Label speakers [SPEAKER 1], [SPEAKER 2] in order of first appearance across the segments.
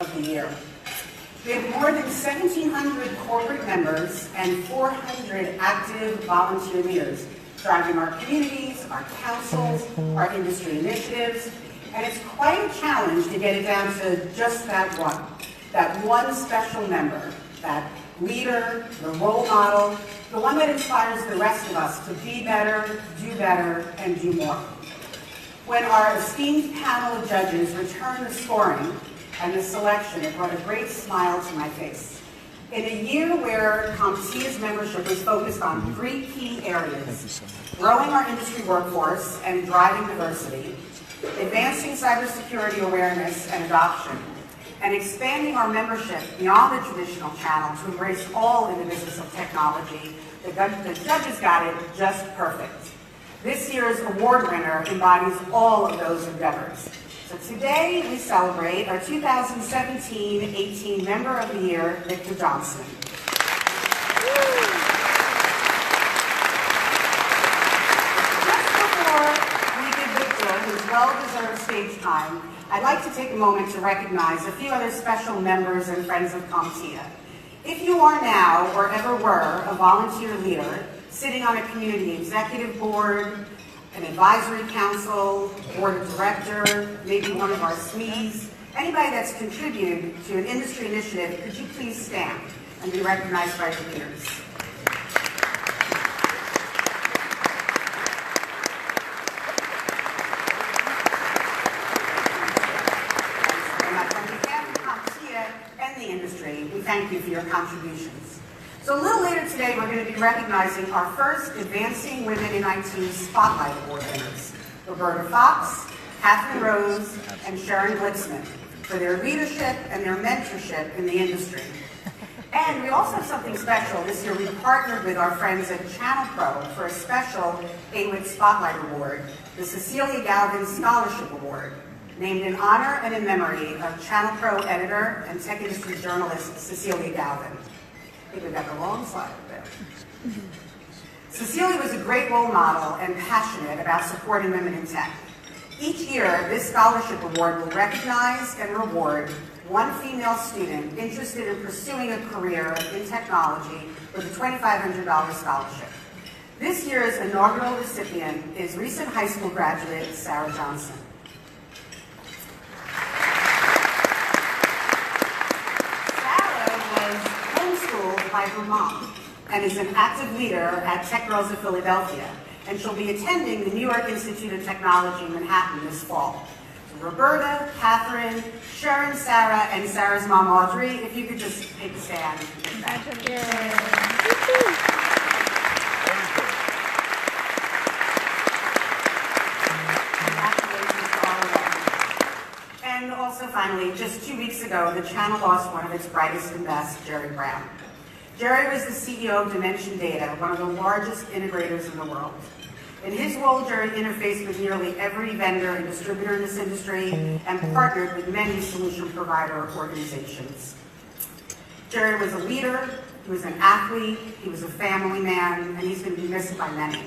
[SPEAKER 1] of the year. We have more than 1,700 corporate members and 400 active volunteer leaders driving our communities, our councils, our industry initiatives, and it's quite a challenge to get it down to just that one special member, that leader, the role model, the one that inspires the rest of us to be better, and do more. When our esteemed panel of judges returned the scoring and the selection, it brought a great smile to my face. In a year where CompTIA's membership was focused on three key areas: growing our industry workforce and driving diversity, advancing cybersecurity awareness and adoption, and expanding our membership beyond the traditional channel to embrace all in the business of technology, the judges got it just perfect. This year's award winner embodies all of those endeavors. So today we celebrate our 2017-18 Member of the Year, Victor Johnston. Just before we give Victor his well-deserved stage time, I'd like to take a moment to recognize a few other special members and friends of CompTIA. If you are now, or ever were, a volunteer leader, sitting on a community executive board, an advisory council, board of director, maybe one of our SMEs, anybody that's contributed to an industry initiative, could you please stand and be recognized by your peers? We thank you for your contributions. So a little later today, we're going to be recognizing our first Advancing Women in IT Spotlight Award winners, Roberta Fox, Catherine Rose, and Sharon Glitzman, for their leadership and their mentorship in the industry. And we also have something special. This year we partnered with our friends at Channel Pro for a special AWIT Spotlight Award, the Cecilia Galvin Scholarship Award, named in honor and in memory of Channel Pro editor and tech industry journalist Cecilia Galvin. I think we've got the wrong slide up there. Cecilia was a great role model and passionate about supporting women in tech. Each year, this scholarship award will recognize and reward one female student interested in pursuing a career in technology with a $2,500 scholarship. This year's inaugural recipient is recent high school graduate Sarah Johnston. By her mom, and is an active leader at Tech Girls of Philadelphia, and she'll be attending the New York Institute of Technology in Manhattan this fall. So Roberta, Catherine, Sharon, Sarah, and Sarah's mom Audrey, if you could just take a stand. And also finally, just 2 weeks ago, the channel lost one of its brightest and best, Jerry Brown. Jerry was the CEO of Dimension Data, one of the largest integrators in the world. In his role, Jerry interfaced with nearly every vendor and distributor in this industry and partnered with many solution provider organizations. Jerry was a leader, he was an athlete, he was a family man, and he's going to be missed by many.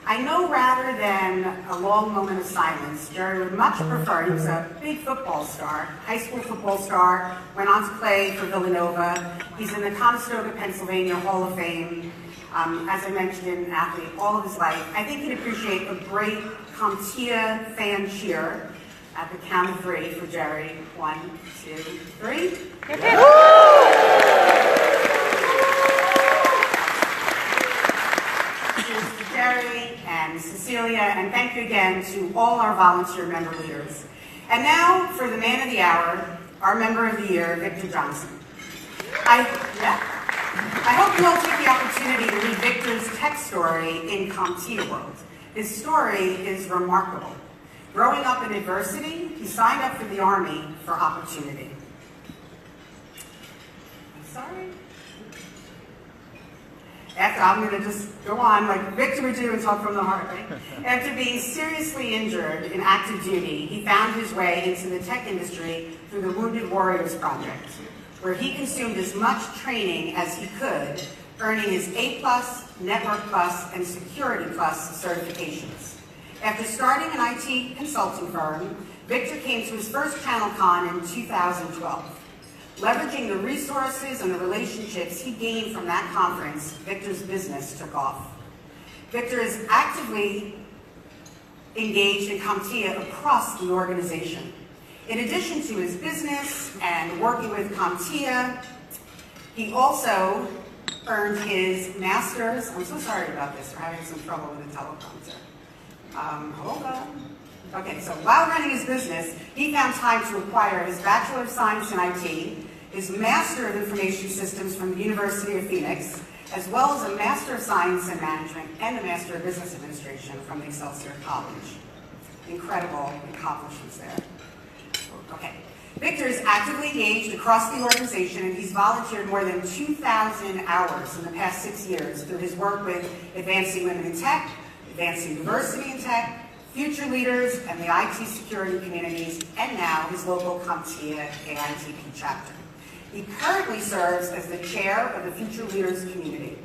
[SPEAKER 1] I know rather than a long moment of silence, Jerry would much prefer, he was a big football star, high school football star, went on to play for Villanova. He's in the Conestoga, Pennsylvania Hall of Fame. As I mentioned, an athlete all of his life. I think he'd appreciate a great CompTIA fan cheer at the count of three for Jerry. 1, 2, 3. Jerry and Cecilia, and thank you again to all our volunteer member leaders. And now for the man of the hour, our member of the year, Victor Johnston. I hope you all take the opportunity to read Victor's tech story in CompTIA World. His story is remarkable. Growing up in adversity, he signed up for the Army for opportunity. I'm sorry. I'm going to just go on like Victor would do and talk from the heart, right? After being seriously injured in active duty, he found his way into the tech industry through the Wounded Warriors Project, where he consumed as much training as he could, earning his A+, Network+, and Security+ certifications. After starting an IT consulting firm, Victor came to his first ChannelCon in 2012. Leveraging the resources and the relationships he gained from that conference, Victor's business took off. Victor is actively engaged in CompTIA across the organization. In addition to his business and working with CompTIA, he also earned his master's. I'm so sorry about this. We're having some trouble with the teleprompter. Hold on. Okay, so while running his business, he found time to acquire his Bachelor of Science in IT, his Master of Information Systems from the University of Phoenix, as well as a Master of Science in Management and a Master of Business Administration from the Excelsior College. Incredible accomplishments there. Okay. Victor is actively engaged across the organization, and he's volunteered more than 2,000 hours in the past 6 years through his work with Advancing Women in Tech, Advancing Diversity in Tech, Future Leaders, and the IT security communities, and now his local CompTIA AITP chapter. He currently serves as the chair of the Future Leaders community.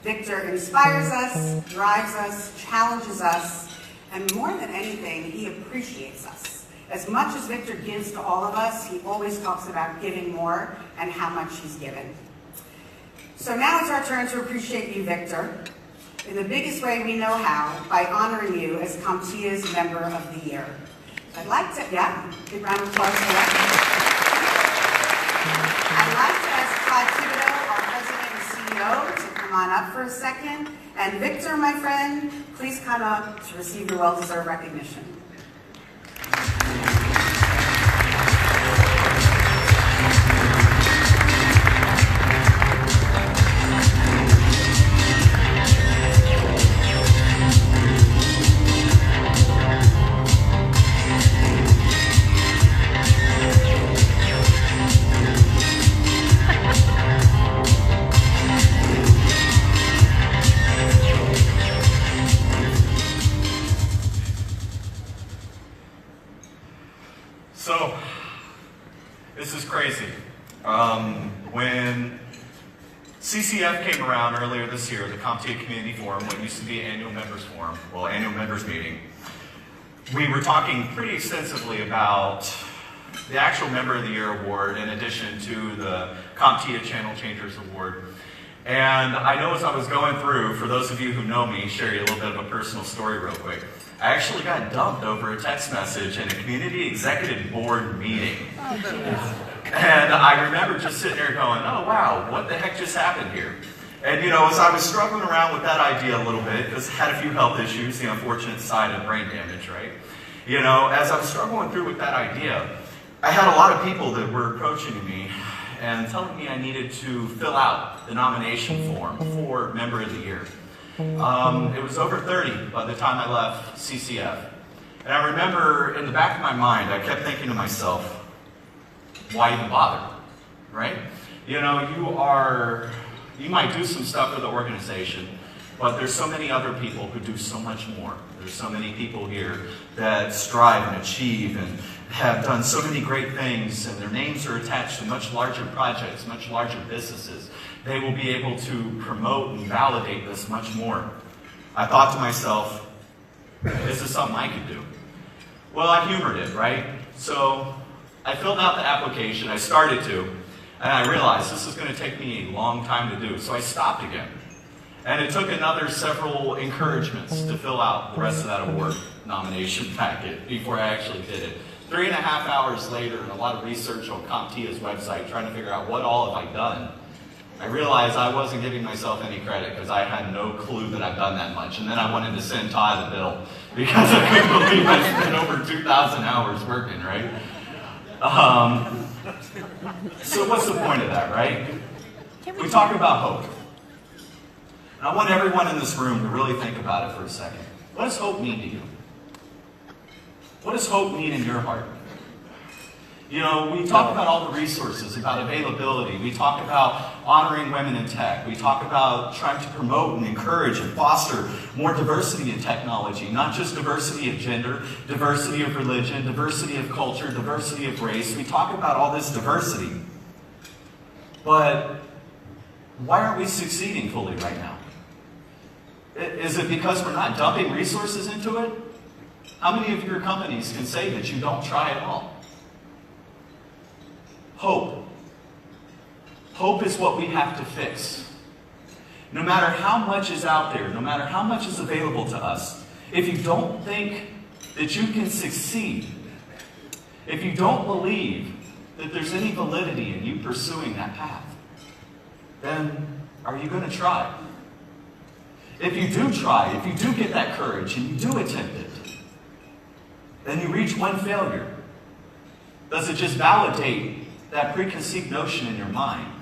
[SPEAKER 1] Victor inspires us, drives us, challenges us, and more than anything, he appreciates us. As much as Victor gives to all of us, he always talks about giving more and how much he's given. So now it's our turn to appreciate you, Victor, in the biggest way we know how, by honoring you as CompTIA's Member of the Year. I'd like to, big round of applause for that. I'd like to ask Todd Thibodeau, our President and CEO, to come on up for a second. And Victor, my friend, please come up to receive your well-deserved recognition.
[SPEAKER 2] So, this is crazy. When CCF came around earlier this year, the CompTIA Community Forum, what used to be Annual Members Forum, well, Annual Members Meeting, we were talking pretty extensively about the actual Member of the Year award in addition to the CompTIA Channel Changers Award. And I know as I was going through, for those of you who know me, share you a little bit of a personal story real quick. I actually got dumped over a text message in a community executive board meeting. And I remember just sitting there going, oh wow, what the heck just happened here? And you know, as I was struggling around with that idea a little bit, because I had a few health issues, the unfortunate side of brain damage, right? You know, as I was struggling through with that idea, I had a lot of people that were approaching me and telling me I needed to fill out the nomination form for Member of the Year. It was over 30 by the time I left CCF. And I remember in the back of my mind, I kept thinking to myself, why even bother, right? You know, you might do some stuff for the organization, but there's so many other people who do so much more. There's so many people here that strive and achieve and have done so many great things, and their names are attached to much larger projects, much larger businesses. They will be able to promote and validate this much more. I thought to myself, this is something I could do. Well, I humored it, right? So I filled out the application, I started to, and I realized this is going to take me a long time to do, so I stopped again. And it took another several encouragements to fill out the rest of that award nomination packet before I actually did it. 3.5 hours later, and a lot of research on CompTIA's website, trying to figure out what all have I done, I realized I wasn't giving myself any credit because I had no clue that I'd done that much. And then I wanted to send Todd the bill because I couldn't believe I spent over 2,000 hours working, right? So what's the point of that, right? We talk about hope. And I want everyone in this room to really think about it for a second. What does hope mean to you? What does hope mean in your heart? You know, we talk about all the resources, about availability. We talk about honoring women in tech. We talk about trying to promote and encourage and foster more diversity in technology, not just diversity of gender, diversity of religion, diversity of culture, diversity of race. We talk about all this diversity. But why aren't we succeeding fully right now? Is it because we're not dumping resources into it? How many of your companies can say that you don't try at all? Hope. Hope is what we have to fix. No matter how much is out there, no matter how much is available to us, if you don't think that you can succeed, if you don't believe that there's any validity in you pursuing that path, then are you going to try? If you do try, if you do get that courage and you do attempt it, then you reach one failure. Does it just validate that preconceived notion in your mind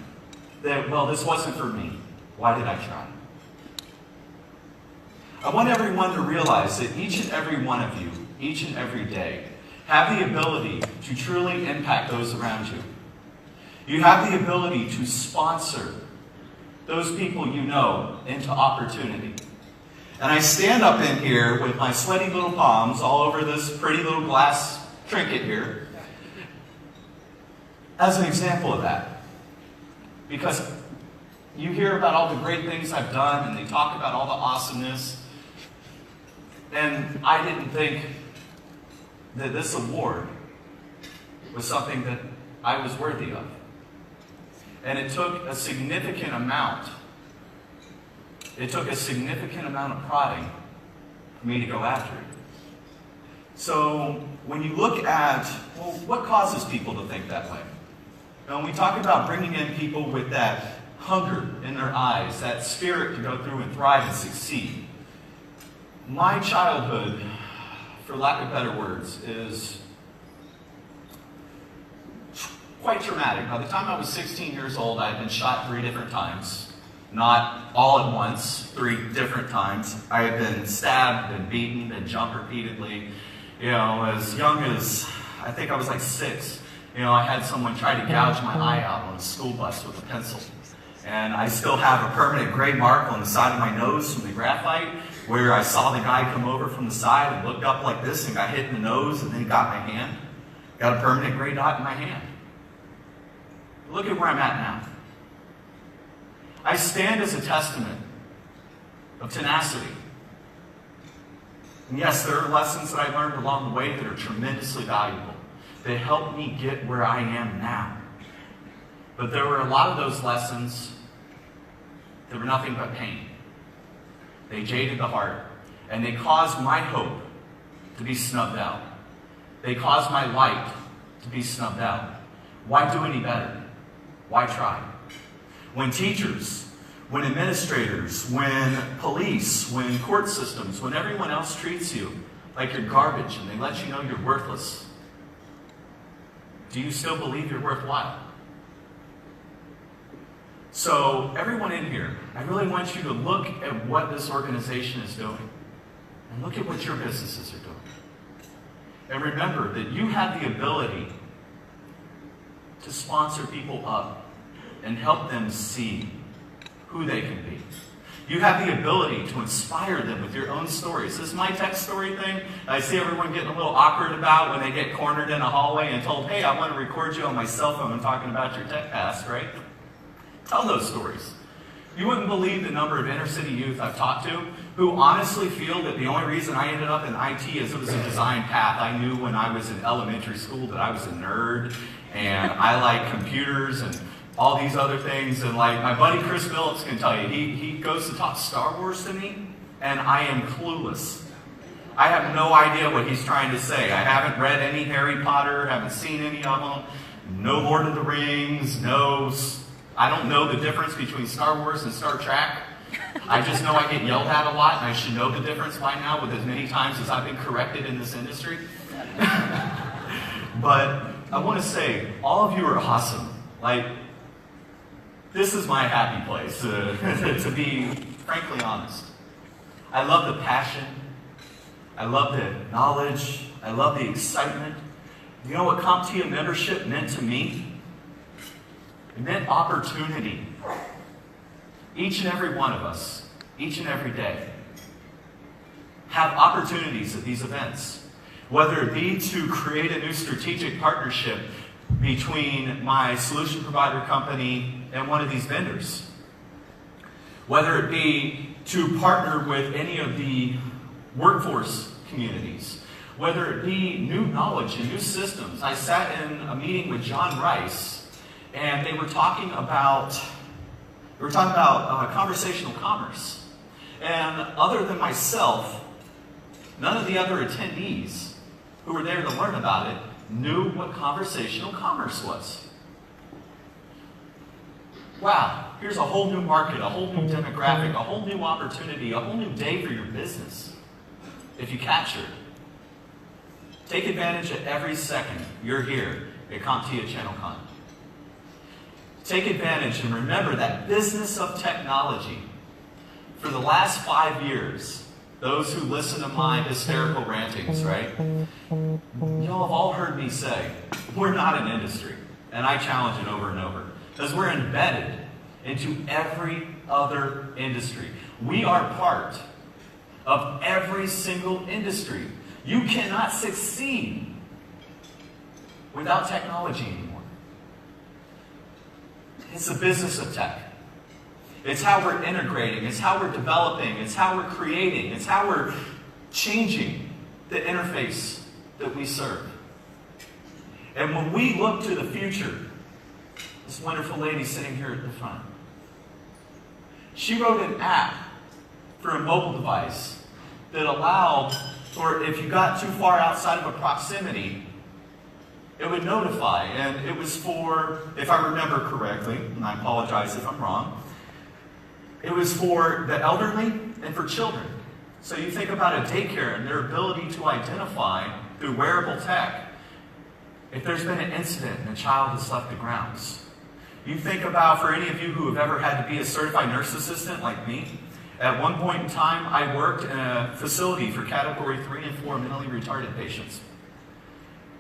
[SPEAKER 2] that, well, this wasn't for me? Why did I try? I want everyone to realize that each and every one of you, each and every day, have the ability to truly impact those around you. You have the ability to sponsor those people you know into opportunity. And I stand up in here with my sweaty little palms all over this pretty little glass trinket here as an example of that. Because you hear about all the great things I've done and they talk about all the awesomeness. And I didn't think that this award was something that I was worthy of. And it took a significant amount. It took a significant amount of prodding for me to go after it. So when you look at, well, what causes people to think that way? Now, when we talk about bringing in people with that hunger in their eyes, that spirit to go through and thrive and succeed. My childhood, for lack of better words, is quite traumatic. By the time I was 16 years old, I had been shot 3 different times. Not all at once, 3 different times. I had been stabbed, been beaten, been jumped repeatedly. You know, as young as, I think I was like 6, you know, I had someone try to gouge my eye out on a school bus with a pencil. And I still have a permanent gray mark on the side of my nose from the graphite, where I saw the guy come over from the side and looked up like this and got hit in the nose and then got my hand. Got a permanent gray dot in my hand. Look at where I'm at now. I stand as a testament of tenacity. And yes, there are lessons that I learned along the way that are tremendously valuable. They helped me get where I am now. But there were a lot of those lessons that were nothing but pain. They jaded the heart, and they caused my hope to be snubbed out. They caused my light to be snubbed out. Why do any better? Why try? When teachers, when administrators, when police, when court systems, when everyone else treats you like you're garbage and they let you know you're worthless, do you still believe you're worthwhile? So everyone in here, I really want you to look at what this organization is doing and look at what your businesses are doing. And remember that you have the ability to sponsor people up and help them see who they can be. You have the ability to inspire them with your own stories. This is my tech story thing. I see everyone getting a little awkward about when they get cornered in a hallway and told, hey, I want to record you on my cell phone and talking about your tech past, right? Tell those stories. You wouldn't believe the number of inner city youth I've talked to who honestly feel that the only reason I ended up in IT is it was a design path. I knew when I was in elementary school that I was a nerd and I like computers and all these other things. And like my buddy Chris Phillips can tell you, he goes to talk Star Wars to me and I am clueless. I have no idea what he's trying to say. I haven't read any Harry Potter, haven't seen any of them, no Lord of the Rings, I don't know the difference between Star Wars and Star Trek. I just know I get yelled at a lot, and I should know the difference by now with as many times as I've been corrected in this industry. But I want to say, all of you are awesome. Like, this is my happy place, to be frankly honest. I love the passion. I love the knowledge. I love the excitement. You know what CompTIA membership meant to me? It meant opportunity. Each and every one of us, each and every day, have opportunities at these events. Whether it be to create a new strategic partnership between my solution provider company and one of these vendors. Whether it be to partner with any of the workforce communities. whether it be new knowledge and new systems. I sat in a meeting with John Rice, and they were talking about conversational commerce. And other than myself, none of the other attendees who were there to learn about it knew what conversational commerce was. Wow, here's a whole new market, a whole new demographic, a whole new opportunity, a whole new day for your business if you capture it. Take advantage of every second you're here at CompTIA ChannelCon. Take advantage and remember that business of technology. For the last 5 years, those who listen to my hysterical rantings, right? Y'all have all heard me say, we're not an industry. And I challenge it over and over. Because we're embedded into every other industry. We are part of every single industry. You cannot succeed without technology anymore. It's the business of tech. It's how we're integrating, it's how we're developing, it's how we're creating, it's how we're changing the interface that we serve. And when we look to the future, this wonderful lady sitting here at the front, she wrote an app for a mobile device that allowed, or if you got too far outside of a proximity, it would notify. And it was for, if I remember correctly, and I apologize if I'm wrong, it was for the elderly and for children. So you think about a daycare and their ability to identify through wearable tech if there's been an incident and a child has left the grounds. You think about, for any of you who have ever had to be a certified nurse assistant like me, at one point in time I worked in a facility for category 3 and 4 mentally retarded patients.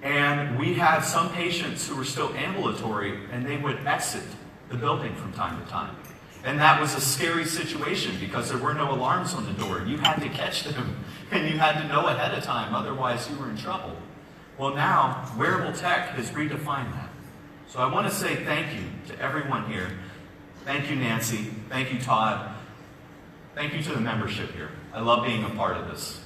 [SPEAKER 2] And we had some patients who were still ambulatory and they would exit the building from time to time. And that was a scary situation because there were no alarms on the door. You had to catch them and you had to know ahead of time, otherwise you were in trouble. Well, now, wearable tech has redefined that. So I want to say thank you to everyone here. Thank you, Nancy. Thank you, Todd. Thank you to the membership here. I love being a part of this.